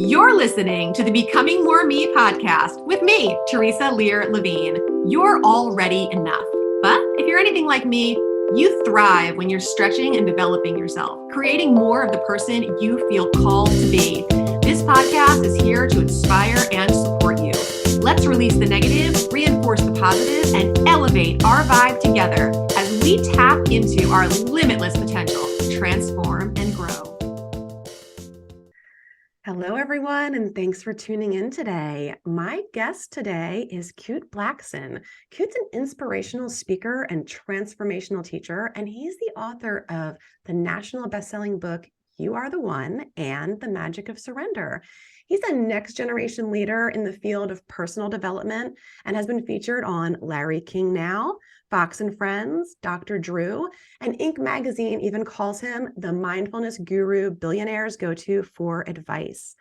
You're listening to the Becoming More Me podcast with me, Teresa Lear Levine. You're already enough. But if you're anything like me, you thrive when you're stretching and developing yourself, creating more of the person you feel called to be. This podcast is here to inspire and support you. Let's release the negative, reinforce the positive, and elevate our vibe together as we tap into our limitless potential to transform and grow. Hello, everyone, and thanks for tuning in today. My guest today is Kute Blackson. Kute's an inspirational speaker and transformational teacher, and he's the author of the national bestselling book, You.Are.The.One and The Magic of Surrender. He's a next generation leader in the field of personal development and has been featured on Larry King Now, Fox and Friends, Dr. Drew, and Inc. magazine even calls him the mindfulness guru billionaires go to for advice.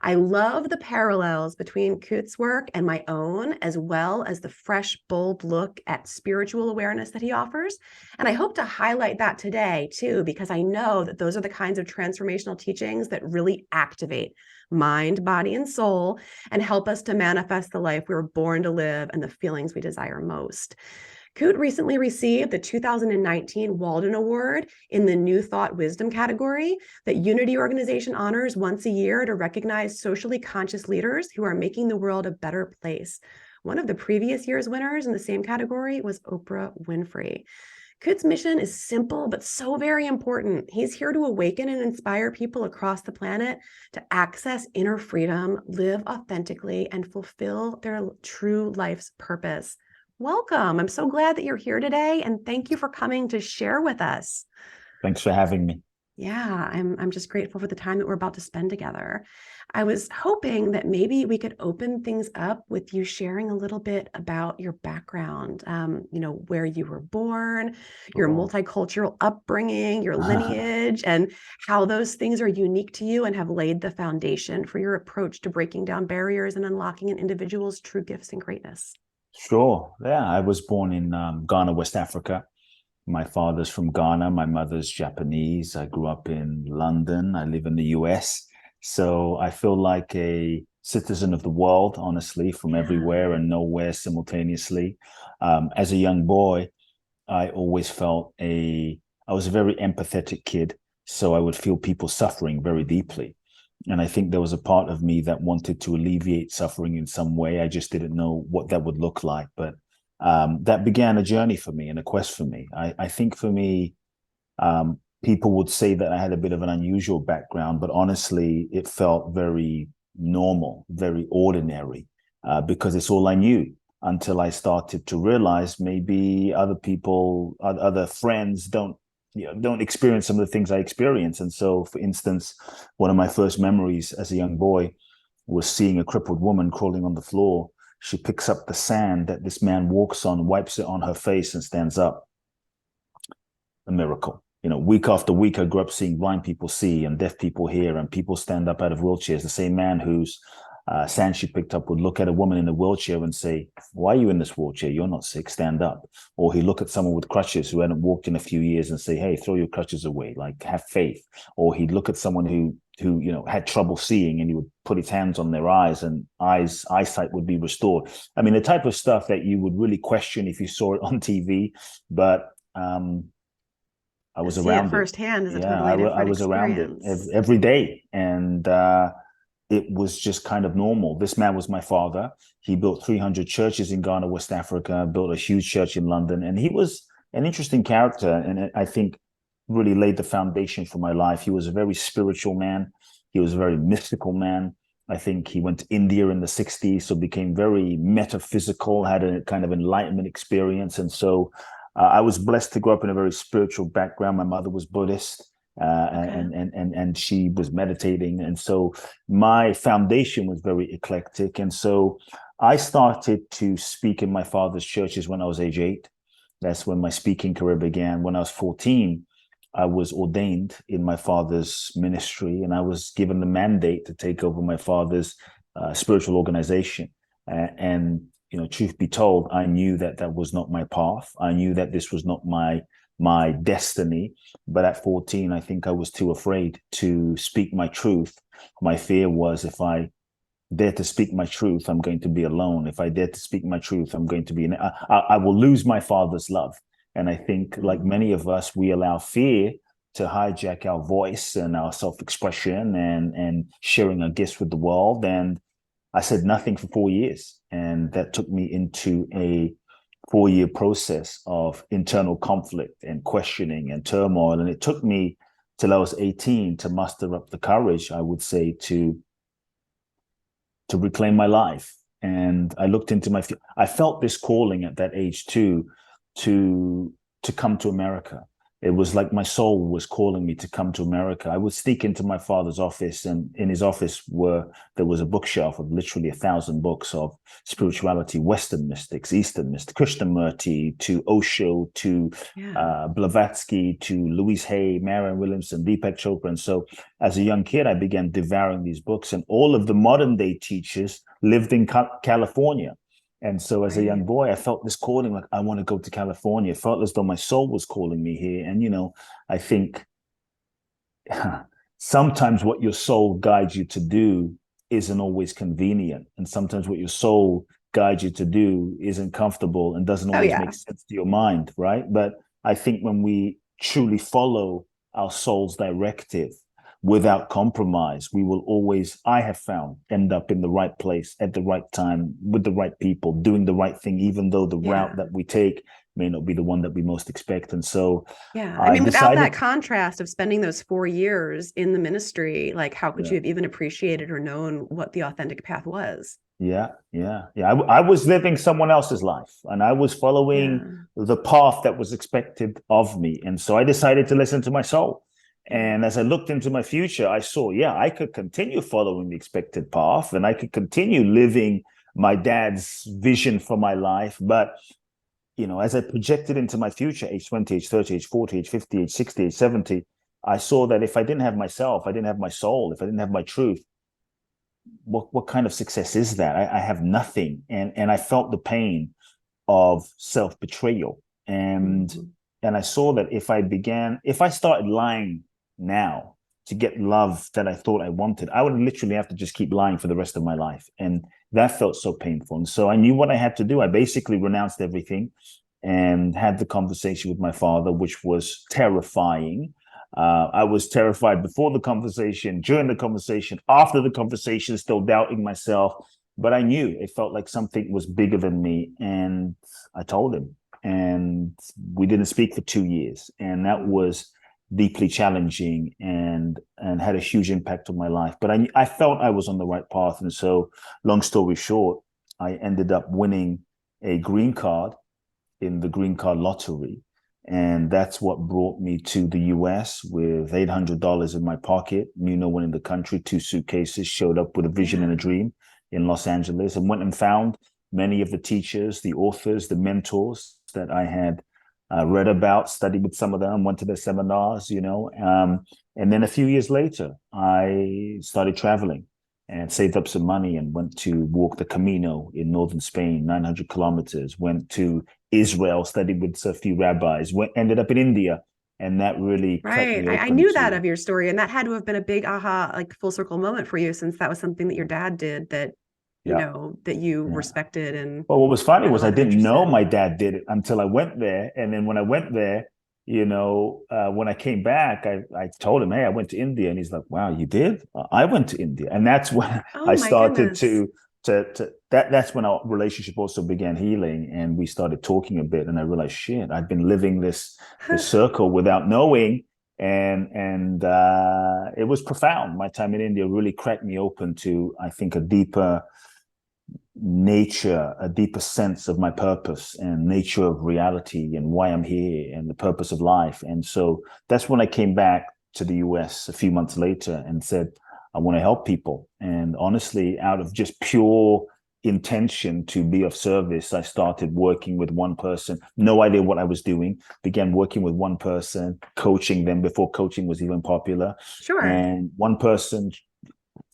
I love the parallels between Kute's work and my own, as well as the fresh, bold look at spiritual awareness that he offers. And I hope to highlight that today too, because I know that those are the kinds of transformational teachings that really activate mind, body, and soul and help us to manifest the life we were born to live and the feelings we desire most. Kute recently received the 2019 Walden Award in the New Thought Wisdom category that Unity organization honors once a year to recognize socially conscious leaders who are making the world a better place. One of the previous year's winners in the same category was Oprah Winfrey. Kute's mission is simple, but so very important. He's here to awaken and inspire people across the planet to access inner freedom, live authentically, and fulfill their true life's purpose. Welcome. I'm so glad that you're here today, and thank you for coming to share with us. Thanks for having me. Yeah, I'm just grateful for the time that we're about to spend together. I was hoping that maybe we could open things up with you sharing a little bit about your background, where you were born, your multicultural upbringing, your lineage, and how those things are unique to you and have laid the foundation for your approach to breaking down barriers and unlocking an individual's true gifts and greatness. Sure. Yeah, I was born in Ghana, West Africa. My father's from Ghana. My mother's Japanese. I grew up in London. I live in the US. So I feel like a citizen of the world, honestly, from everywhere and nowhere simultaneously. As a young boy, I always felt I was a very empathetic kid. So I would feel people suffering very deeply. And I think there was a part of me that wanted to alleviate suffering in some way. I just didn't know what that would look like. But that began a journey for me and a quest for me. I think for me, people would say that I had a bit of an unusual background, but honestly, it felt very normal, very ordinary, because it's all I knew until I started to realize maybe other people, other friends don't experience some of the things I experience. And so, for instance, one of my first memories as a young boy was seeing a crippled woman crawling on the floor. She picks up the sand that this man walks on, wipes it on her face, and stands up. A miracle. Week after week, I grew up seeing blind people see and deaf people hear, and people stand up out of wheelchairs. The same man whose sand she picked up would look at a woman in a wheelchair and say, "Why are you in this wheelchair? You're not sick, stand up." Or he'd look at someone with crutches who hadn't walked in a few years and say, "Hey, throw your crutches away, like have faith." Or he'd look at someone who had trouble seeing, and he would put his hands on their eyes, and eyesight would be restored. I mean, the type of stuff that you would really question if you saw it on TV, but I was around it firsthand. I was around it every day, and it was just kind of normal. This man was my father. He built 300 churches in Ghana, West Africa, built a huge church in London. And he was an interesting character, and I think really laid the foundation for my life. He was a very spiritual man. He was a very mystical man. I think he went to India in the 60s, so became very metaphysical, had a kind of enlightenment experience. And so I was blessed to grow up in a very spiritual background. My mother was Buddhist. And she was meditating, and so my foundation was very eclectic. And so I started to speak in my father's churches when I was age 8. That's when my speaking career began. When I was 14, I was ordained in my father's ministry, and I was given the mandate to take over my father's spiritual organization. And truth be told, I knew that that was not my path. I knew that this was not my destiny. But at 14, I think I was too afraid to speak my truth My fear was if I dare to speak my truth, I'm going to be alone. If I dare to speak my truth, I'm going to be I will lose my father's love. And I think, like Mm. many of us, we allow fear to hijack our voice and our self-expression and sharing our gifts with the world. And I said nothing for 4 years. And that took me into a 4 year process of internal conflict and questioning and turmoil. And it took me till I was 18 to muster up the courage, I would say, to reclaim my life. And I looked into I felt this calling at that age too, to to come to America. It was like my soul was calling me to come to America. I would sneak into my father's office, and in his office there was a bookshelf of literally 1,000 books of spirituality, Western mystics, Eastern mystics, Krishnamurti to Osho to Yeah. Blavatsky to Louise Hay, Marianne Williamson, Deepak Chopra. And so as a young kid, I began devouring these books, and all of the modern day teachers lived in California. And so as a young Right. boy, I felt this calling, like I want to go to California. It felt as though my soul was calling me here. And, I think sometimes what your soul guides you to do isn't always convenient. And sometimes what your soul guides you to do isn't comfortable and doesn't Oh, always make yeah. sense to your mind, right? But I think when we truly follow our soul's directive without compromise, we will always, I have found, end up in the right place at the right time with the right people, doing the right thing, even though the route Yeah. that we take may not be the one that we most expect. And so Yeah. I I mean, without that decided, contrast of spending those 4 years in the ministry, like, how could yeah, you have even appreciated or known what the authentic path was? yeah. I was living someone else's life, and I was following Yeah. the path that was expected of me. And so I decided to listen to my soul. Yeah. And as I looked into my future, I saw, yeah, I could continue following the expected path and I could continue living my dad's vision for my life. But, as I projected into my future, age 20, age 30, age 40, age 50, age 60, age 70, I saw that if I didn't have myself, I didn't have my soul, if I didn't have my truth, what kind of success is that? I have nothing. And I felt the pain of self-betrayal. And Mhm. and I saw that if I started lying now to get love that I thought I wanted, I would literally have to just keep lying for the rest of my life. And that felt so painful. And so I knew what I had to do. I basically renounced everything and had the conversation with my father, which was terrifying. I was terrified before the conversation, during the conversation, after the conversation, still doubting myself. But I knew it felt like something was bigger than me. And I told him. And we didn't speak for 2 years. And that was deeply challenging and had a huge impact on my life. But I felt I was on the right path. And so, long story short, I ended up winning a green card in the green card lottery. And that's what brought me to the US with $800 in my pocket, knew no one in the country, 2 suitcases, showed up with a vision and a Yeah. dream in Los Angeles, and went and found many of the teachers, the authors, the mentors that I had read about, studied with some of them, went to their seminars, and then a few years later, I started traveling and saved up some money and went to walk the Camino in northern Spain, 900 kilometers, went to Israel, studied with a few rabbis, ended up in India. And that really cracked Right. me I open knew that to, of your story, and that had to have been a big aha, like full circle moment for you, since that was something that your dad did that, yeah, that you yeah. respected and Well, what was funny had a was I lot of didn't interest know in. my dad did it until I went there. And then when I went there, when I came back, I told him, hey, I went to India. And he's like, wow, you did? I went to India. And that's when Oh I my started goodness. that's when our relationship also began healing. And we started talking a bit. And I realized, shit, I've been living this circle without knowing. And it was profound. My time in India really cracked me open to, I think, a deeper nature, a deeper sense of my purpose and nature of reality and why I'm here and the purpose of life. And so that's when I came back to the US a few months later and said, I want to help people. And honestly, out of just pure intention to be of service, I started working with one person, no idea what I was doing, began working with one person, coaching them before coaching was even popular. Sure. And one person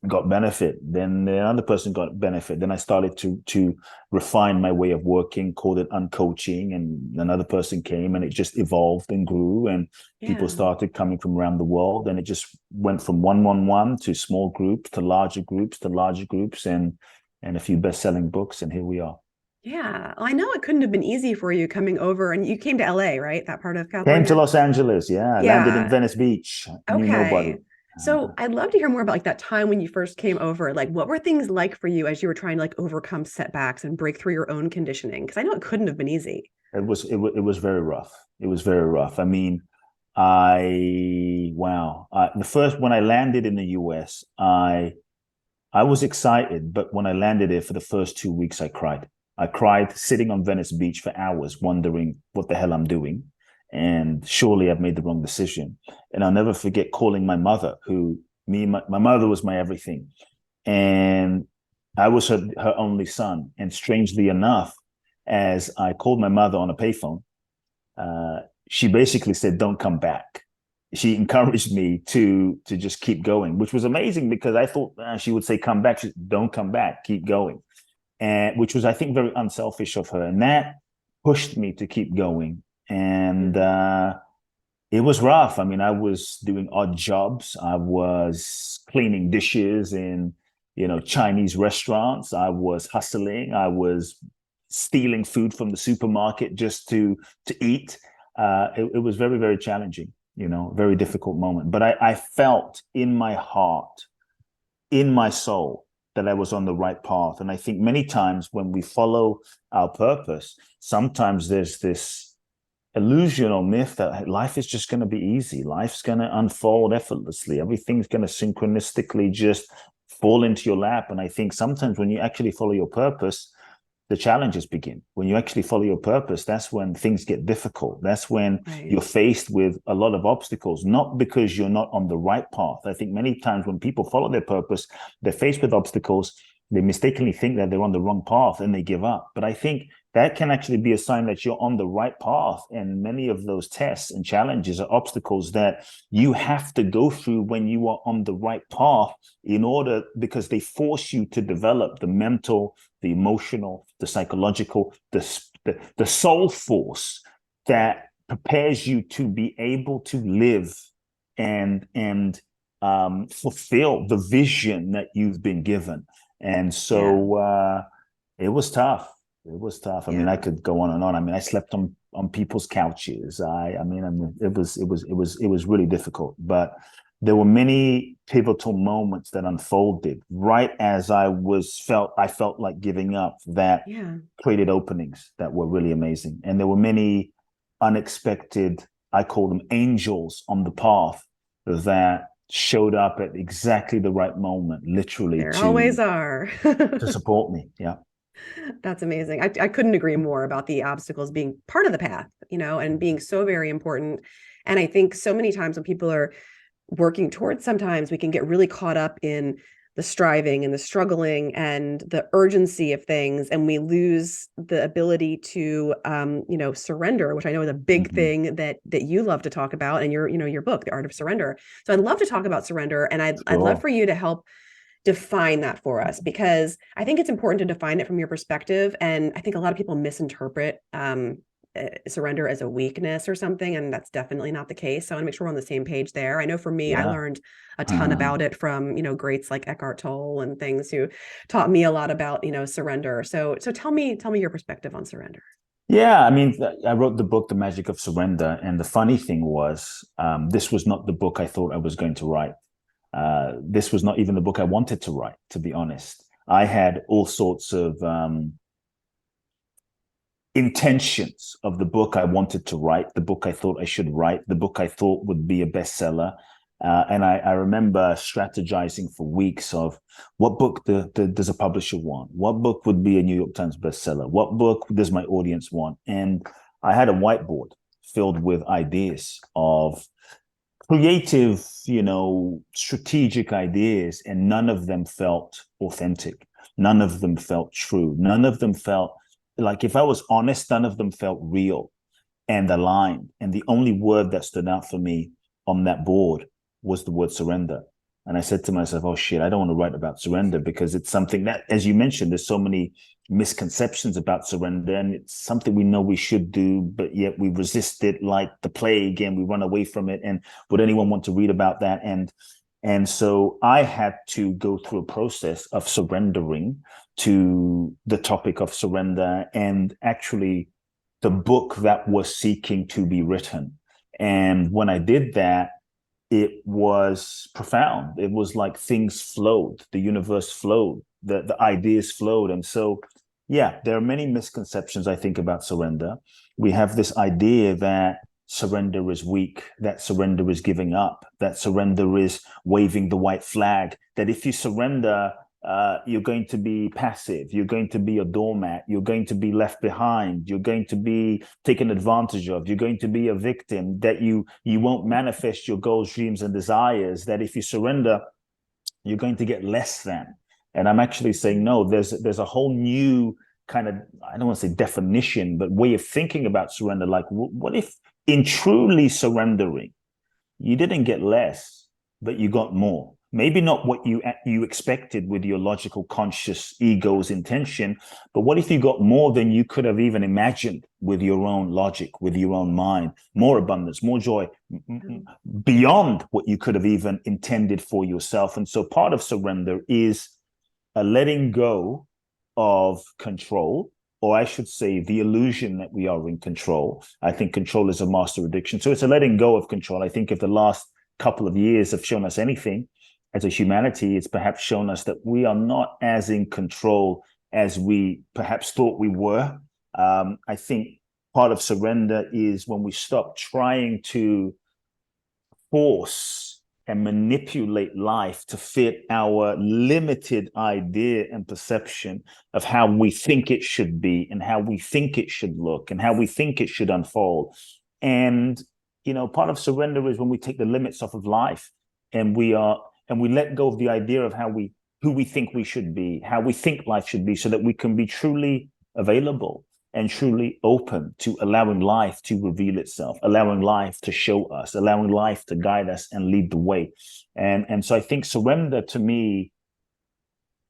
got benefit. Then the other person got benefit. Then I started to refine my way of working, called it uncoaching, and another person came, and it just evolved and grew, and people Yeah. started coming from around the world. And it just went from one to small groups to larger groups to larger groups, and a few best-selling books, and here we are. Yeah. Well, I know it couldn't have been easy for you coming over, and you came to LA, right? That part of Came to California? Los Angeles, yeah. I landed in Yeah. Venice Beach, knew nobody. Okay. So I'd love to hear more about like that time when you first came over. Like, what were things like for you as you were trying to like overcome setbacks and break through your own conditioning? Because I know it couldn't have been easy. It was very rough. It was very rough. I mean, I wow. The first when I landed in the US, I was excited, but when I landed there for the first 2 weeks, I cried. I cried sitting on Venice Beach for hours, wondering what the hell I'm doing, and surely I've made the wrong decision. And I'll never forget calling my mother, who my mother was my everything, and I was her only son. And strangely enough, as I called my mother on a payphone, uh, she basically said, "Don't come back." She encouraged me to just keep going, which was amazing because I thought she would say, "Come back." She said, "Don't come back, keep going," and which was, I think, very unselfish of her, and that pushed me to keep going. And Yeah. it was rough. I mean, I was doing odd jobs. I was cleaning dishes in, Chinese restaurants. I was hustling. I was stealing food from the supermarket just to eat. It was very, very challenging. Very difficult moment. But I felt in my heart, in my soul, that I was on the right path. And I think many times when we follow our purpose, sometimes there's this illusion or myth that life is just going to be easy. Life's going to unfold effortlessly. Everything's going to synchronistically just fall into your lap. And I think sometimes when you actually follow your purpose, the challenges begin. When you actually follow your purpose, that's when things get difficult. That's when Right. you're faced with a lot of obstacles, not because you're not on the right path. I think many times when people follow their purpose, they're faced with obstacles. They mistakenly think that they're on the wrong path and they give up. But I think that can actually be a sign that you're on the right path. And many of those tests and challenges are obstacles that you have to go through when you are on the right path in order, because they force you to develop the mental, the emotional, the psychological, the soul force that prepares you to be able to live and fulfill the vision that you've been given. And Yeah. so it was tough. It was tough. I mean, I Yeah. could go on and on. I mean, I slept on people's couches. I mean, it was really difficult. But there were many pivotal moments that unfolded right as I felt like giving up, that Yeah. created openings that were really amazing. And there were many unexpected, I call them angels on the path, that showed up at exactly the right moment, literally There to always are. support me. Yeah. That's amazing. I couldn't agree more about the obstacles being part of the path, and being so very important. And I think so many times when people are working towards, sometimes we can get really caught up in the striving and the struggling and the urgency of things, and we lose the ability to surrender, which I know is a big Mm-hmm. thing that you love to talk about in your book, The Art of Surrender. So I'd love to talk about surrender, and I'd love Sure. for you to help define that for us, because I think it's important to define it from your perspective. And I think a lot of people misinterpret surrender as a weakness or something, and that's definitely not the case. So I want to make sure we're on the same page there. I know for me, I Yeah. learned a ton about it from greats like Eckhart Tolle and things who taught me a lot about surrender. So tell me your perspective on surrender. Yeah, I mean, I wrote the book, The Magic of Surrender. And the funny thing was, this was not the book I thought I was going to write. This was not even the book I wanted to write, to be honest. I had all sorts of intentions of the book I wanted to write, the book I thought I should write, the book I thought would be a bestseller. And I remember strategizing for weeks of what book does a publisher want? What book would be a New York Times bestseller? What book does my audience want? And I had a whiteboard filled with ideas of creative, strategic ideas, and none of them felt authentic. None of them felt true. None of them felt like, if I was honest, none of them felt real and aligned. And the only word that stood out for me on that board was the word surrender. And I said to myself, oh shit, I don't want to write about surrender because it's something that, as you mentioned, there's so many misconceptions about surrender, and it's something we know we should do, but yet we resist it like the plague and we run away from it. And would anyone want to read about that? And so I had to go through a process of surrendering to the topic of surrender, and actually the book that was seeking to be written. And when I did that, it was profound. It was like things flowed, the universe flowed, the ideas flowed. And so, yeah, there are many misconceptions, I think, about surrender. We have this idea that surrender is weak, that surrender is giving up, that surrender is waving the white flag, that if you surrender, you're going to be passive, you're going to be a doormat, you're going to be left behind, you're going to be taken advantage of, you're going to be a victim, that you won't manifest your goals, dreams, and desires, that if you surrender, you're going to get less than. And I'm actually saying, no, there's a whole new kind of, I don't want to say definition, but way of thinking about surrender. Like, what if in truly surrendering, you didn't get less, but you got more? Maybe not what you expected with your logical, conscious ego's intention, but what if you got more than you could have even imagined with your own logic, with your own mind? More abundance, more joy, beyond what you could have even intended for yourself. And so part of surrender is a letting go of control, or I should say the illusion that we are in control. I think control is a master addiction. So it's a letting go of control. I think if the last couple of years have shown us anything as a humanity, it's perhaps shown us that we are not as in control as we perhaps thought we were. I think part of surrender is when we stop trying to force and manipulate life to fit our limited idea and perception of how we think it should be and how we think it should look and how we think it should unfold. And, part of surrender is when we take the limits off of life and we let go of the idea of who we think we should be, how we think life should be, so that we can be truly available and truly open to allowing life to reveal itself, allowing life to show us, allowing life to guide us and lead the way. And so I think surrender, to me,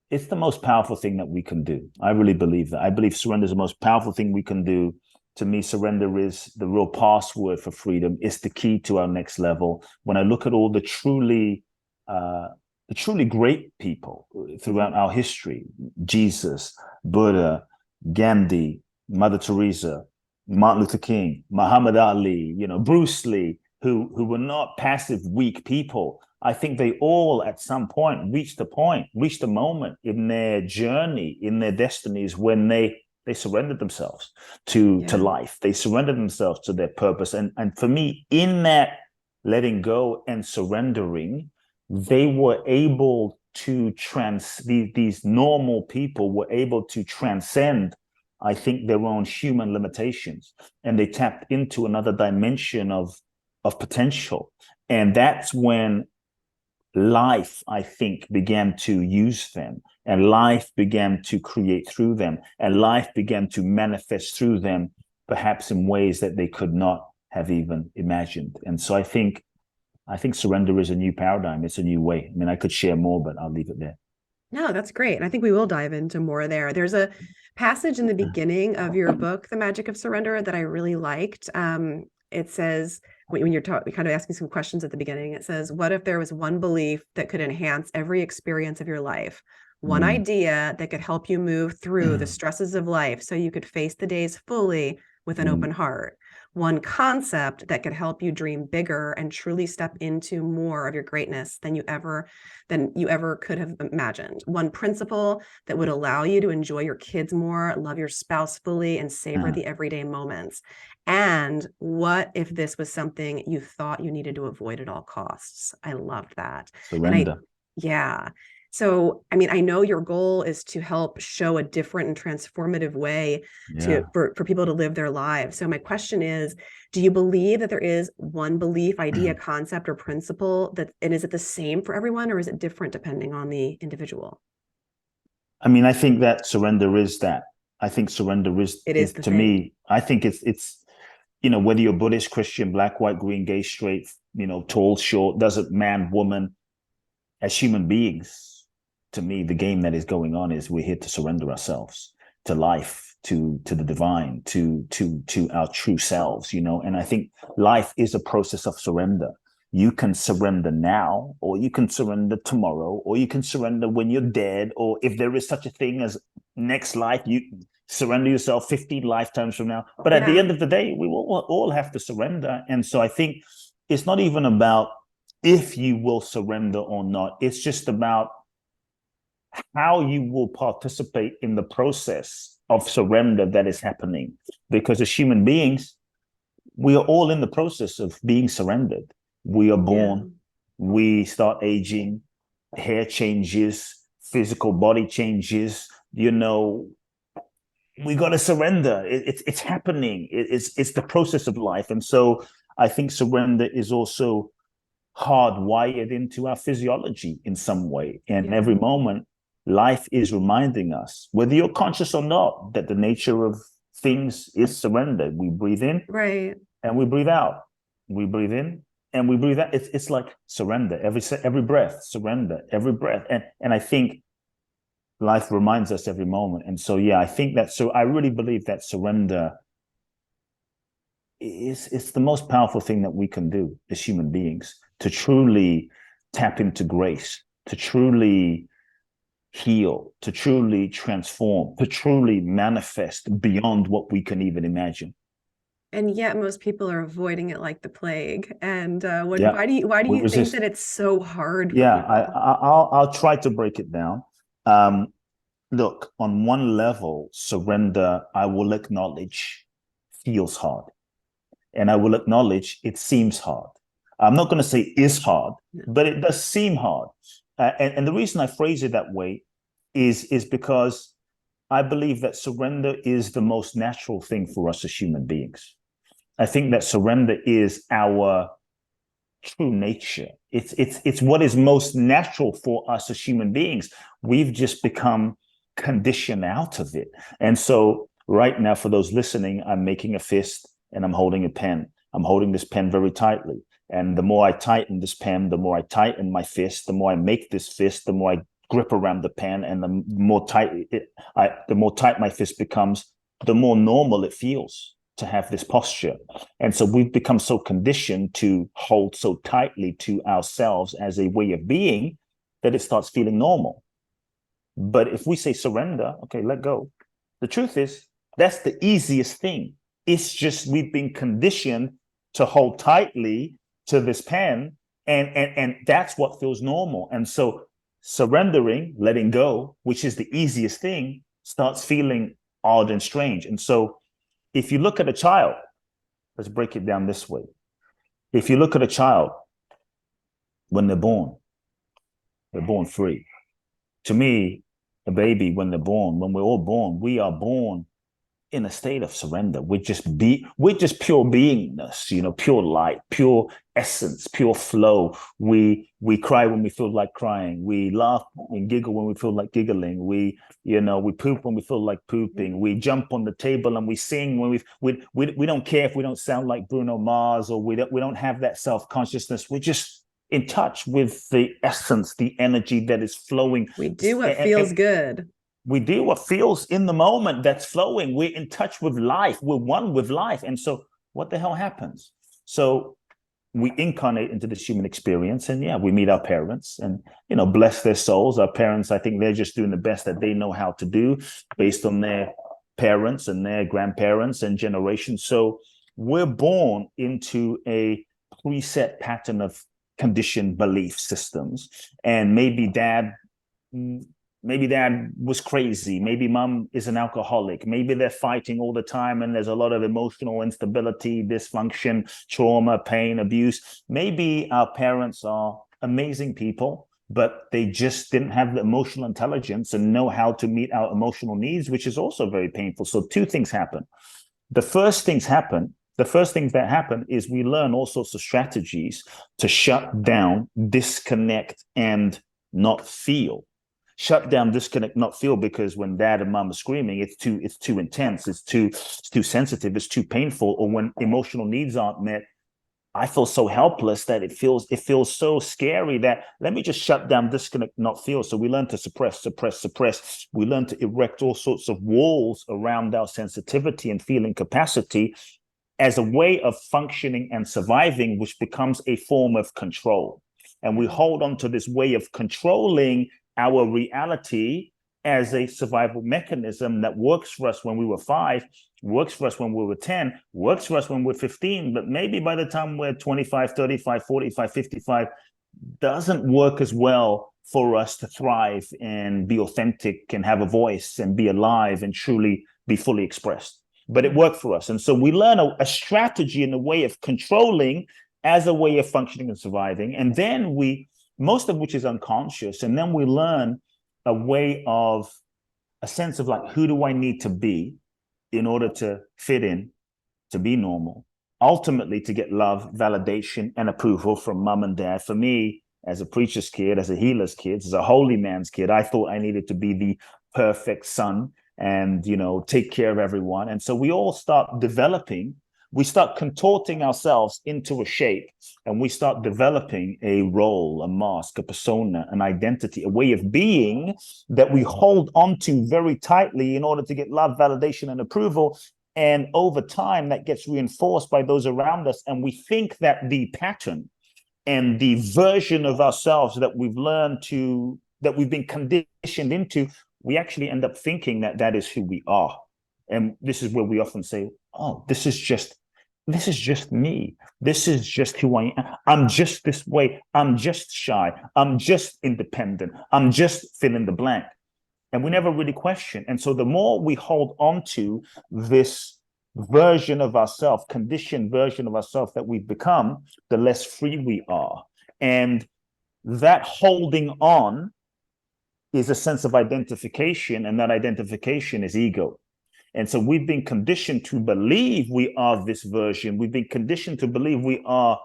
it's the most powerful thing that we can do. I really believe that. I believe surrender is the most powerful thing we can do. To me, surrender is the real password for freedom. It's the key to our next level. When I look at all the truly great people throughout our history, Jesus, Buddha, Gandhi, Mother Teresa, Martin Luther King, Muhammad Ali, Bruce Lee, who were not passive, weak people. I think they all at some point reached a moment in their journey, in their destinies, when they surrendered themselves to life. They surrendered themselves to their purpose. And for me, in that letting go and surrendering, they were able to these normal people were able to transcend, I think, their own human limitations, and they tapped into another dimension of potential. And that's when life, I think, began to use them, and life began to create through them, and life began to manifest through them, perhaps in ways that they could not have even imagined. And so I think surrender is a new paradigm. It's a new way. I mean, I could share more, but I'll leave it there. No, that's great. And I think we will dive into more there. There's a passage in the beginning of your book, The Magic of Surrender, that I really liked. It says, when you're kind of asking some questions at the beginning, it says, what if there was one belief that could enhance every experience of your life? One idea that could help you move through the stresses of life so you could face the days fully with an open heart. One concept that could help you dream bigger and truly step into more of your greatness than you ever could have imagined. One principle that would allow you to enjoy your kids more, love your spouse fully, and savor the everyday moments. And what if this was something you thought you needed to avoid at all costs? I loved that. Surrender. Yeah. So, I mean, I know your goal is to help show a different and transformative way for people to live their lives. So my question is, do you believe that there is one belief, idea, concept, or principle and is it the same for everyone, or is it different depending on the individual? I mean, I think that surrender is that. I think surrender is to thing. me, I think it's whether you're Buddhist, Christian, black, white, green, gay, straight, tall, short, doesn't, man, woman, as human beings, to me, the game that is going on is we're here to surrender ourselves to life, to the divine, to our true selves, you know. And I think life is a process of surrender. You can surrender now, or you can surrender tomorrow, or you can surrender when you're dead, or if there is such a thing as next life, you surrender yourself 15 lifetimes from now. But at the Yeah. end of the day, we will all have to surrender. And so I think it's not even about if you will surrender or not. It's just about how you will participate in the process of surrender that is happening. Because as human beings, we are all in the process of being surrendered. We are Yeah. born, we start aging, hair changes, physical body changes, you know, we got to surrender. It's happening. It's the process of life. And so I think surrender is also hardwired into our physiology in some way. And Yeah. every moment, life is reminding us, whether you're conscious or not, that the nature of things is surrender. We breathe in Right. and we breathe out. We breathe in and we breathe out. It's like surrender every breath, surrender every breath. And I think life reminds us every moment. And so, yeah, I think that, so I really believe that surrender is it's the most powerful thing that we can do as human beings, to truly tap into grace, to truly heal, to truly transform, to truly manifest beyond what we can even imagine. And yet most people are avoiding it like the plague. And Yeah, why do we you think that resist. it's so hard for Yeah, people? I'll try to break it down. Um, Look, on one level, surrender, I will acknowledge, feels hard. And I will acknowledge it seems hard. I'm not going to say is hard, but it does seem hard. And the reason I phrase it that way is because I believe that surrender is the most natural thing for us as human beings. I think that surrender is our true nature. It's what is most natural for us as human beings. We've just become conditioned out of it. And so right now, for those listening, I'm making a fist and I'm holding a pen. I'm holding this pen very tightly. And the more I tighten this pen, the more I tighten my fist, the more I make this fist, the more I grip around the pen, and the more tight my fist becomes, the more normal it feels to have this posture. And so we've become so conditioned to hold so tightly to ourselves as a way of being that it starts feeling normal. But if we say surrender, okay, let go. The truth is, that's the easiest thing. It's just we've been conditioned to hold tightly to this pen, and that's what feels normal. And so surrendering, letting go, which is the easiest thing, starts feeling odd and strange. And so if you look at a child, let's break it down this way. If you look at a child when they're born free. To me, a baby, when they're born, when we're all born, we are born in a state of surrender. We're just pure beingness, you know, pure light, pure essence, pure flow. We cry when we feel like crying. We laugh and giggle when we feel like giggling. We poop when we feel like pooping. We jump on the table and we sing when we don't care if we don't sound like Bruno Mars, or we don't have that self-consciousness. We're just in touch with the essence, the energy that is flowing. We do what feels And good. we do what feels in the moment that's flowing. We're in touch with life. We're one with life. And so what the hell happens? So we incarnate into this human experience, and yeah, we meet our parents, and bless their souls. Our parents, I think they're just doing the best that they know how to do based on their parents and their grandparents and generations. So we're born into a preset pattern of conditioned belief systems. And maybe dad was crazy. Maybe mom is an alcoholic. Maybe they're fighting all the time and there's a lot of emotional instability, dysfunction, trauma, pain, abuse. Maybe our parents are amazing people, but they just didn't have the emotional intelligence and know how to meet our emotional needs, which is also very painful. So two things happen. The first things that happen is we learn all sorts of strategies to shut down, disconnect, and not feel. Shut down, disconnect, not feel, because when dad and mom are screaming, it's too intense, it's too sensitive, it's too painful. Or when emotional needs aren't met, I feel so helpless that it feels so scary that let me just shut down, disconnect, not feel. So we learn to suppress. We learn to erect all sorts of walls around our sensitivity and feeling capacity as a way of functioning and surviving, which becomes a form of control. And we hold on to this way of controlling our reality as a survival mechanism that works for us when we were 5, works for us when we were 10, works for us when we're 15, but maybe by the time we're 25, 35, 45, 55, doesn't work as well for us to thrive and be authentic and have a voice and be alive and truly be fully expressed. But it worked for us. And so we learn a strategy in a way of controlling as a way of functioning and surviving. And then most of which is unconscious. And then we learn a way of a sense of like, who do I need to be in order to fit in, to be normal, ultimately to get love, validation, and approval from mom and dad. For me, as a preacher's kid, as a healer's kid, as a holy man's kid, I thought I needed to be the perfect son and, take care of everyone. And so we all start developing, we start contorting ourselves into a shape, and we start developing a role, a mask, a persona, an identity, a way of being that we hold onto very tightly in order to get love, validation, and approval. And over time, that gets reinforced by those around us. And we think that the pattern and the version of ourselves that we've been conditioned into, we actually end up thinking that that is who we are. And this is where we often say, oh, this is just me. This is just who I am. I'm just this way. I'm just shy. I'm just independent. I'm just fill in the blank. And we never really question. And so the more we hold on to this version of ourselves, conditioned version of ourselves that we've become, the less free we are. And that holding on is a sense of identification, and that identification is ego. And so we've been conditioned to believe we are this version. We've been conditioned to believe we are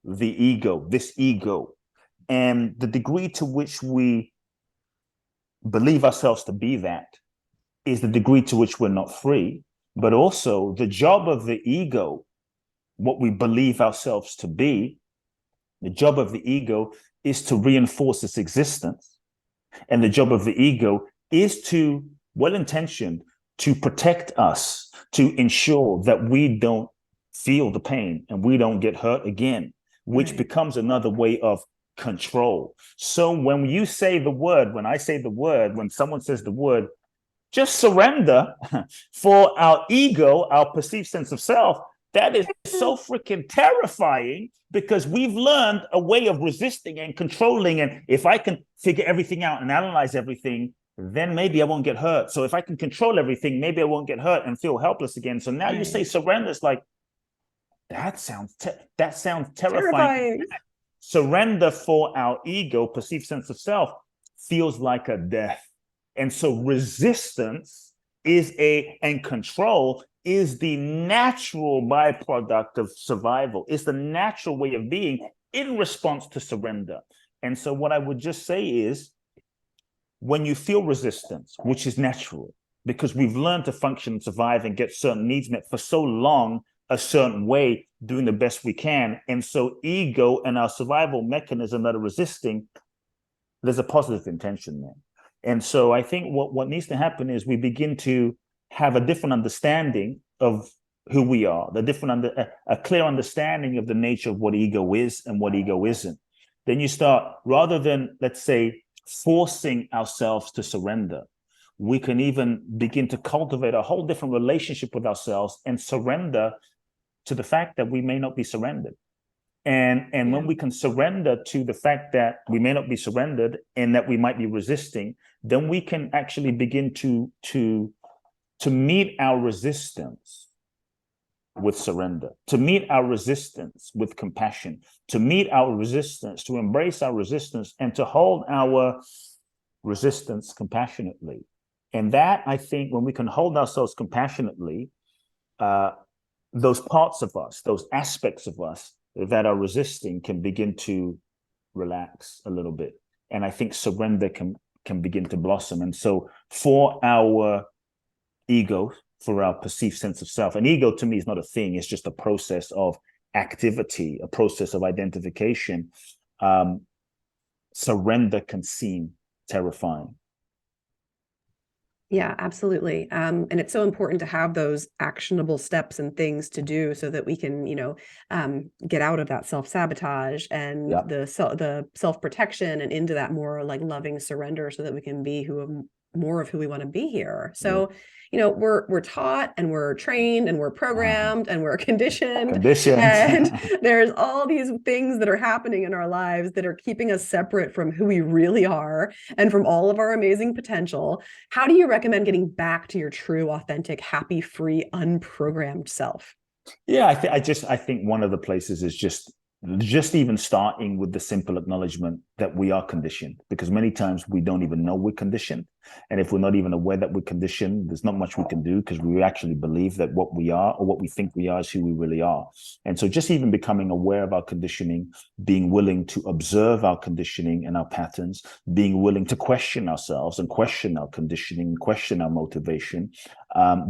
the ego, this ego. And the degree to which we believe ourselves to be that is the degree to which we're not free. But also the job of the ego, what we believe ourselves to be, the job of the ego is to reinforce its existence. And the job of the ego is to, well-intentioned, to protect us, to ensure that we don't feel the pain and we don't get hurt again, which becomes another way of control. So when you say the word, when I say the word, when someone says the word, just surrender for our ego, our perceived sense of self, that is so freaking terrifying because we've learned a way of resisting and controlling. And if I can figure everything out and analyze everything, then maybe I won't get hurt. So if I can control everything, maybe I won't get hurt and feel helpless again. So now you say surrender, it's like, that sounds terrifying. Surrender for our ego, perceived sense of self, feels like a death. And so resistance and control is the natural byproduct of survival. It's the natural way of being in response to surrender. And so what I would just say is, when you feel resistance, which is natural, because we've learned to function and survive and get certain needs met for so long, a certain way, doing the best we can. And so ego and our survival mechanism that are resisting, there's a positive intention there. And so I think what needs to happen is we begin to have a different understanding of who we are, a clear understanding of the nature of what ego is and what ego isn't. Then you start, rather than, let's say, forcing ourselves to surrender, we can even begin to cultivate a whole different relationship with ourselves and surrender to the fact that we may not be surrendered. And when we can surrender to the fact that we may not be surrendered and that we might be resisting, then we can actually begin to meet our resistance with surrender, to meet our resistance with compassion, to meet our resistance, to embrace our resistance, and to hold our resistance compassionately. And that, I think, when we can hold ourselves compassionately, those parts of us, those aspects of us that are resisting can begin to relax a little bit. And I think surrender can begin to blossom. And so for our ego, for our perceived sense of self, and ego to me is not a thing, it's just a process of activity, a process of identification, surrender can seem terrifying. Yeah, absolutely. And it's so important to have those actionable steps and things to do so that we can, get out of that self-sabotage and Yeah. the self-protection and into that more like loving surrender so that we can be more of who we want to be here. Yeah. So, we're taught and we're trained and we're programmed and we're conditioned, Conditioned. and there's all these things that are happening in our lives that are keeping us separate from who we really are and from all of our amazing potential. How do you recommend getting back to your true, authentic, happy, free, unprogrammed self? Yeah, I think one of the places is just even starting with the simple acknowledgement that we are conditioned, because many times we don't even know we're conditioned. And if we're not even aware that we're conditioned, there's not much we can do, because we actually believe that what we are or what we think we are is who we really are. And so just even becoming aware of our conditioning, being willing to observe our conditioning and our patterns, being willing to question ourselves and question our conditioning, question our motivation,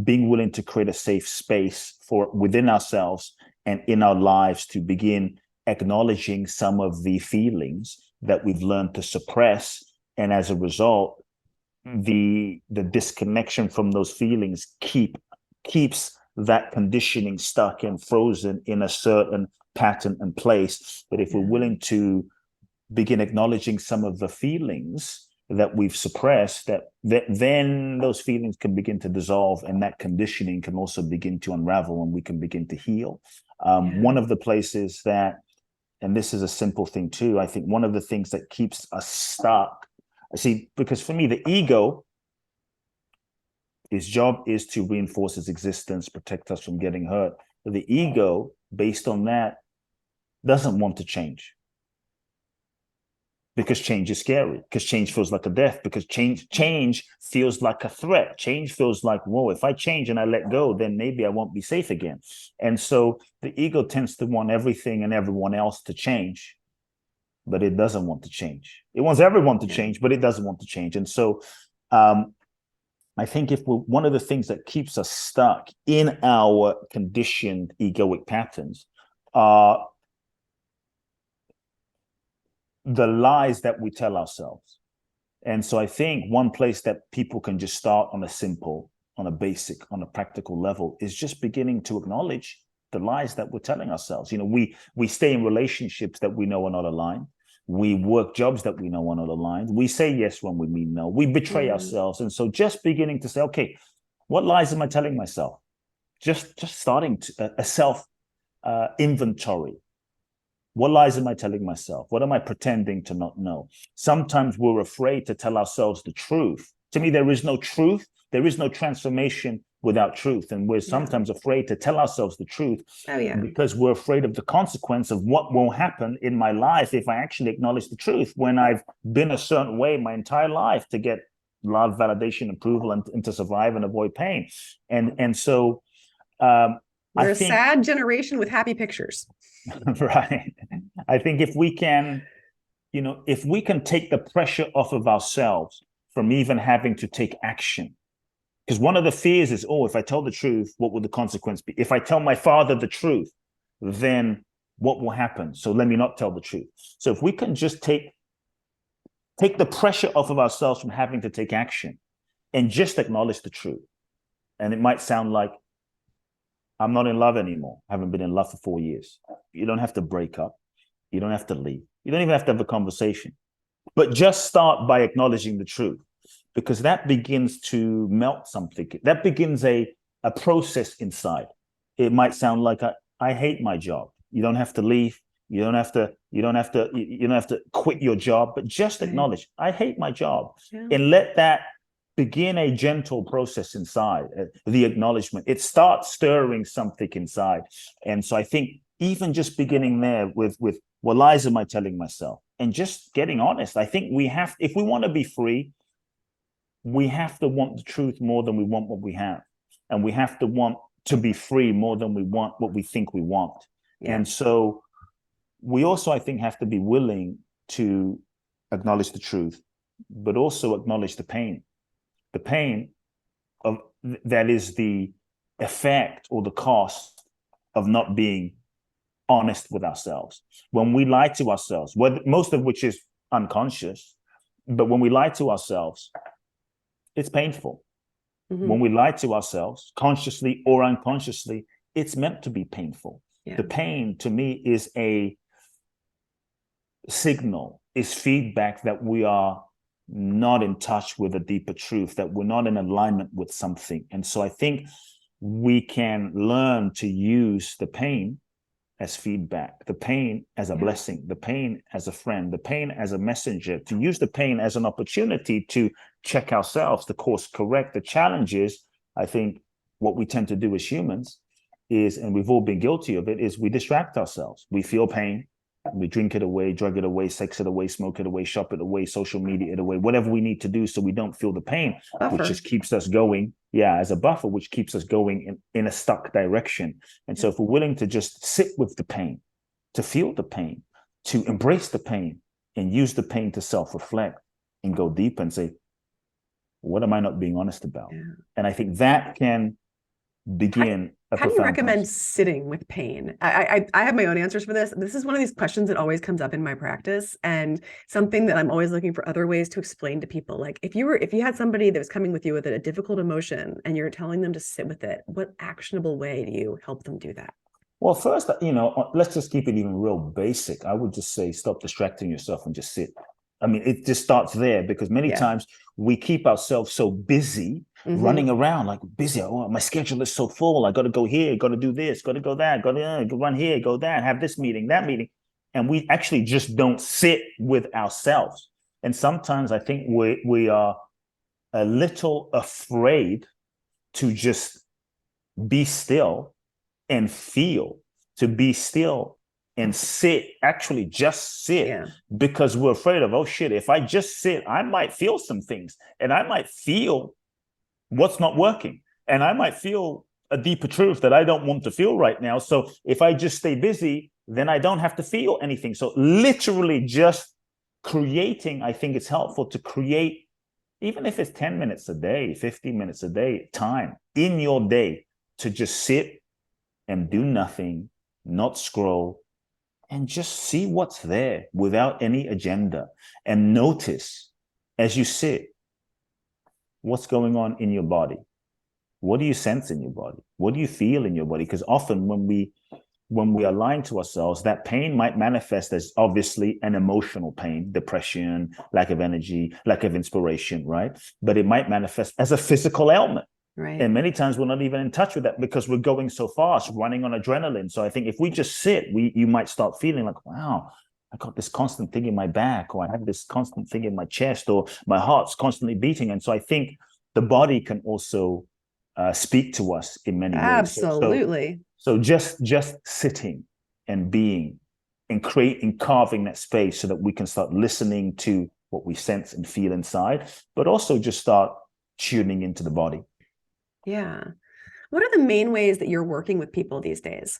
being willing to create a safe space for within ourselves and in our lives to begin acknowledging some of the feelings that we've learned to suppress. And as a result, the disconnection from those feelings keeps that conditioning stuck and frozen in a certain pattern and place. But if we're willing to begin acknowledging some of the feelings that we've suppressed, that then those feelings can begin to dissolve, and that conditioning can also begin to unravel, and we can begin to heal. One of the places that, and this is a simple thing too, I think one of the things that keeps us stuck, because for me, the ego, its job is to reinforce its existence, protect us from getting hurt. But the ego, based on that, doesn't want to change, because change is scary, because change feels like a death, because change feels like a threat. Change feels like, whoa, if I change and I let go, then maybe I won't be safe again. And so the ego tends to want everything and everyone else to change, but it doesn't want to change. It wants everyone to change, but it doesn't want to change. And so I think one of the things that keeps us stuck in our conditioned egoic patterns are the lies that we tell ourselves. And so I think one place that people can just start on a basic, on a practical level is just beginning to acknowledge the lies that we're telling ourselves. We stay in relationships that we know are not aligned. We work jobs that we know are not aligned. We say yes when we mean no. We betray ourselves. And so just beginning to say, okay, what lies am I telling myself? Just starting a self inventory. What lies am I telling myself? What am I pretending to not know? Sometimes we're afraid to tell ourselves the truth. To me, there is no truth. There is no transformation without truth. And we're sometimes afraid to tell ourselves the truth because we're afraid of the consequence of what will happen in my life if I actually acknowledge the truth, when I've been a certain way my entire life to get love, validation, approval, and to survive and avoid pain. And so we're a sad generation with happy pictures. Right. I think if we can take the pressure off of ourselves from even having to take action, because one of the fears is, oh, if I tell the truth, what will the consequence be? If I tell my father the truth, then what will happen? So let me not tell the truth. So if we can just take the pressure off of ourselves from having to take action and just acknowledge the truth. And it might sound like, I'm not in love anymore. I haven't been in love for 4 years. You don't have to break up. You don't have to leave. You don't even have to have a conversation. But just start by acknowledging the truth, because that begins to melt something. That begins a process inside. It might sound like, I hate my job. You don't have to leave. You don't have to quit your job, but just acknowledge, I hate my job. And let that begin a gentle process inside, the acknowledgement. It starts stirring something inside. And so I think even just beginning there with what lies am I telling myself, and just getting honest. I think if we want to be free, we have to want the truth more than we want what we have. And we have to want to be free more than we want what we think we want. And so we also, I think, have to be willing to acknowledge the truth, but also acknowledge the pain of that is the effect or the cost of not being honest with ourselves. When we lie to ourselves, most of which is unconscious, but when we lie to ourselves, it's painful. Mm-hmm. When we lie to ourselves, consciously or unconsciously, it's meant to be painful. Yeah. The pain to me is a signal, is feedback that we are not in touch with a deeper truth, that we're not in alignment with something. And so I think we can learn to use the pain as feedback, the pain as a blessing, the pain as a friend, the pain as a messenger, to use the pain as an opportunity to check ourselves, to course correct. The challenge is, I think, what we tend to do as humans is, and we've all been guilty of it, is we distract ourselves. We feel pain, we drink it away, drug it away, sex it away, smoke it away, shop it away, social media it away, whatever we need to do so we don't feel the pain, Buffer. which just keeps us going, as a buffer, which keeps us going in a stuck direction. And so if we're willing to just sit with the pain, to feel the pain, to embrace the pain, and use the pain to self-reflect and go deep and say, what am I not being honest about? Yeah. And I think that can begin a How do you profound recommend process. sitting with pain? I have my own answers for this. This is one of these questions that always comes up in my practice, and something that I'm always looking for other ways to explain to people. Like if you had somebody that was coming with you with a difficult emotion and you're telling them to sit with it, what actionable way do you help them do that? Well, first, let's just keep it even real basic. I would just say stop distracting yourself and just sit. I mean, it just starts there, because many times we keep ourselves so busy, running around like busy. Oh, my schedule is so full. I got to go here, got to do this, got to go that, got to run here, go that, have this meeting, that meeting. And we actually just don't sit with ourselves. And sometimes I think we are a little afraid to just be still and feel, to be still and sit, actually just sit, because we're afraid of, oh shit, if I just sit, I might feel some things, and I might feel what's not working, and I might feel a deeper truth that I don't want to feel right now. So if I just stay busy, then I don't have to feel anything. So literally just creating, I think it's helpful to create, even if it's 10 minutes a day, 15 minutes a day, time in your day to just sit and do nothing, not scroll, and just see what's there without any agenda. And notice as you sit, what's going on in your body? What do you sense in your body? What do you feel in your body? Because often when we align to ourselves, that pain might manifest as obviously an emotional pain, depression, lack of energy, lack of inspiration, right? But it might manifest as a physical ailment. Right. And many times we're not even in touch with that because we're going so fast, running on adrenaline. So I think if we just sit, you might start feeling like, wow, I got this constant thing in my back, or I have this constant thing in my chest, or my heart's constantly beating. And so I think the body can also speak to us in many ways. Absolutely. So just sitting and being and creating, carving that space so that we can start listening to what we sense and feel inside, but also just start tuning into the body. Yeah. What are the main ways that you're working with people these days?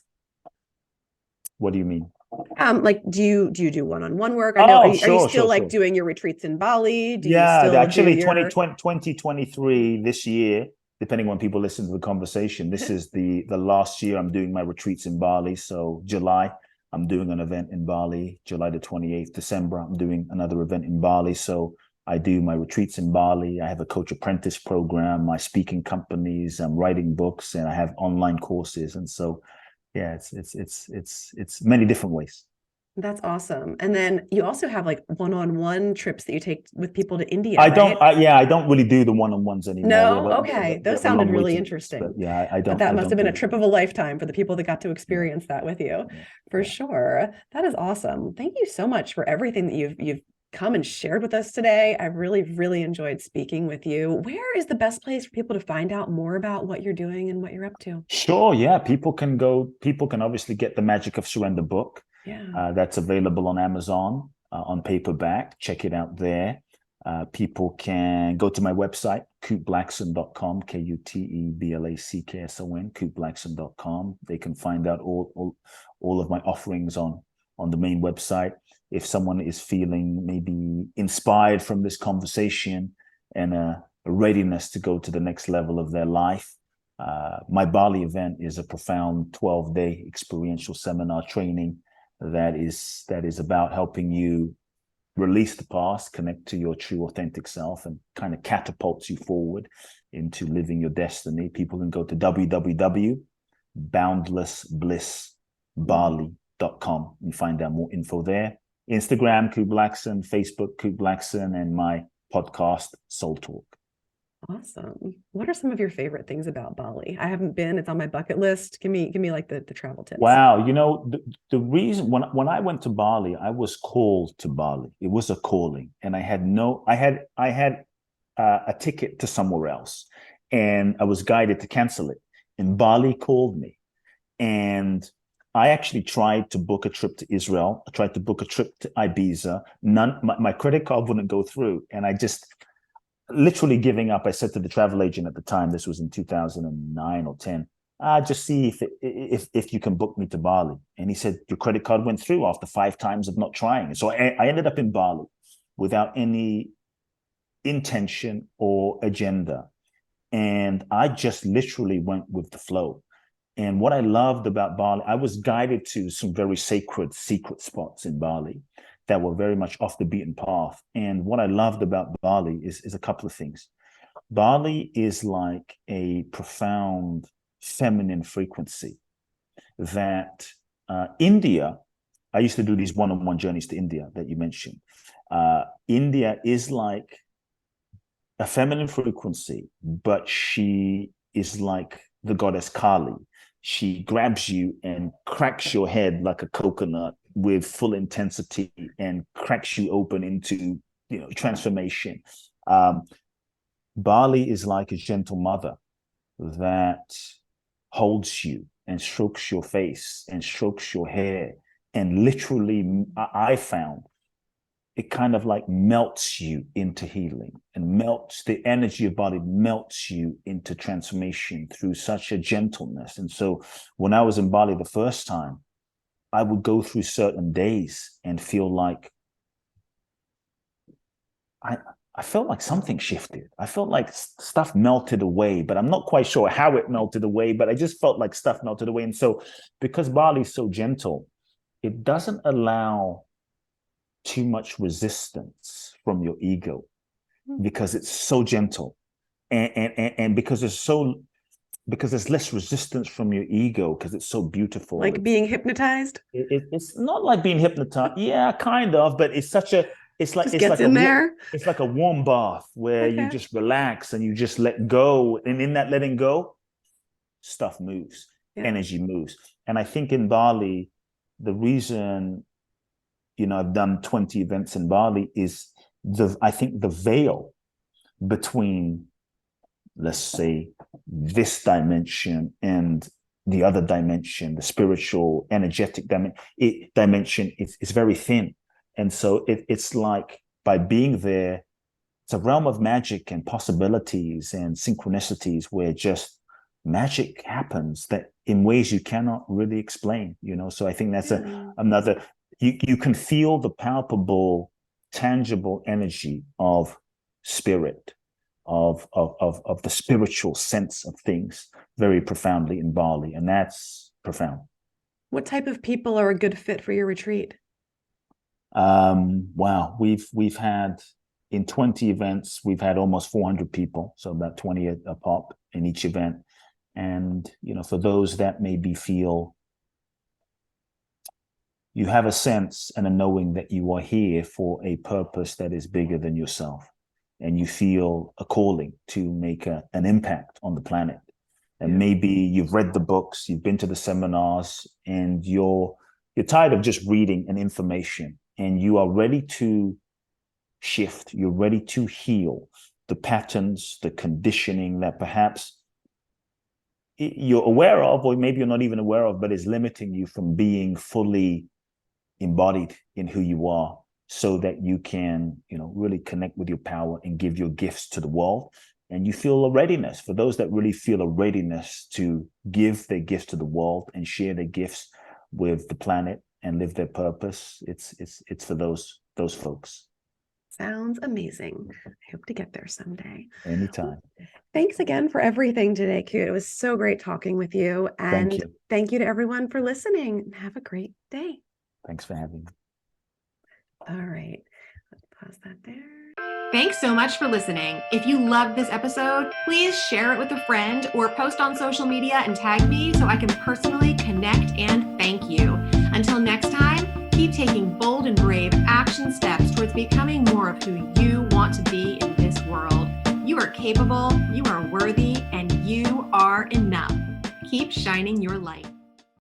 What do you mean? Like, do you do one-on-one work? I know. Are you still like sure. doing your retreats in Bali? Do you still actually, do your 2023, this year, depending when people listen to the conversation, this is the last year I'm doing my retreats in Bali. So July, I'm doing an event in Bali. July the 28th, December, I'm doing another event in Bali. So I do my retreats in Bali. I have a coach apprentice program, my speaking companies, I'm writing books, and I have online courses. And so, yeah, it's many different ways. That's awesome. And then you also have like one-on-one trips that you take with people to India, I right? don't really do the one-on-ones anymore. No? Okay. Those sounded really interesting. But yeah, I don't. But that must have been a do trip of a lifetime for the people that got to experience that with you. For sure. That is awesome. Thank you so much for everything that you've come and shared with us today. I really, really enjoyed speaking with you. Where is the best place for people to find out more about what you're doing and what you're up to? Sure. Yeah. People can obviously get the Magic of Surrender book. Yeah. That's available on Amazon on paperback. Check it out there. People can go to my website, kuteblackson.com, KUTEBLACKSON, kuteblackson.com. They can find out all of my offerings on the main website. If someone is feeling maybe inspired from this conversation and a readiness to go to the next level of their life, My Bali event is a profound 12-day experiential seminar training that is about helping you release the past, connect to your true authentic self, and kind of catapults you forward into living your destiny. People can go to www.boundlessblissbali.com and find out more info there. Instagram, Kute Blackson, Facebook, Kute Blackson, and my podcast, Soul Talk. Awesome. What are some of your favorite things about Bali? I haven't been. It's on my bucket list. Give me like the travel tips. Wow, the reason when I went to Bali, I was called to Bali. It was a calling, and I had a ticket to somewhere else, and I was guided to cancel it. And Bali called me, and I actually tried to book a trip to Israel. I tried to book a trip to Ibiza. My credit card wouldn't go through, and I just literally giving up. I said to the travel agent at the time, this was in 2009 or 10, just see if you can book me to Bali. And he said, your credit card went through after 5 times of not trying. So I ended up in Bali without any intention or agenda. And I just literally went with the flow. And what I loved about Bali, I was guided to some very sacred, secret spots in Bali that were very much off the beaten path. And what I loved about Bali is a couple of things. Bali is like a profound feminine frequency that India, I used to do these one-on-one journeys to India that you mentioned. India is like a feminine frequency, but she is like the goddess Kali. She grabs you and cracks your head like a coconut with full intensity and cracks you open into, transformation. Bali is like a gentle mother that holds you and strokes your face and strokes your hair. And literally, I found it kind of like melts you into healing and melts the energy of Bali, melts you into transformation through such a gentleness. And so when I was in Bali the first time, I would go through certain days and feel like I felt like something shifted. I felt like stuff melted away, but I'm not quite sure how it melted away, but I just felt like stuff melted away. And so because Bali is so gentle, it doesn't allow too much resistance from your ego because it's so gentle. And because there's less resistance from your ego because it's so beautiful. Like being hypnotized? It's not like being hypnotized. Yeah, kind of, but it's like Just gets in there. It's like a warm bath where you just relax and you just let go. And in that letting go, stuff moves, energy moves. And I think in Bali, the reason, I've done 20 events in Bali is I think the veil between, let's say, this dimension and the other dimension, the spiritual, energetic dimension, it's very thin. And so it's like by being there, it's a realm of magic and possibilities and synchronicities where just magic happens that in ways you cannot really explain, So I think that's another, you can feel the palpable, tangible energy of spirit, of the spiritual sense of things very profoundly in Bali. And that's profound. What type of people are a good fit for your retreat? Wow. We've had in 20 events, we've had almost 400 people. So about 20 a pop in each event. And, for those that maybe feel you have a sense and a knowing that you are here for a purpose that is bigger than yourself. And you feel a calling to make an impact on the planet. And maybe you've read the books, you've been to the seminars, and you're tired of just reading an information, and you are ready to shift, you're ready to heal the patterns, the conditioning that perhaps you're aware of, or maybe you're not even aware of, but is limiting you from being fully embodied in who you are, so that you can, really connect with your power and give your gifts to the world. And you feel a readiness. For those that really feel a readiness to give their gifts to the world and share their gifts with the planet and live their purpose, it's for those folks. Sounds amazing. I hope to get there someday. Anytime. Thanks again for everything today, Kute. It was so great talking with you. Thank And you. thank you to everyone for listening. Have a great day. Thanks for having me. All right. Let's pause that there. Thanks so much for listening. If you loved this episode, please share it with a friend or post on social media and tag me so I can personally connect and thank you. Until next time, keep taking bold and brave action steps towards becoming more of who you want to be in this world. You are capable, you are worthy, and you are enough. Keep shining your light.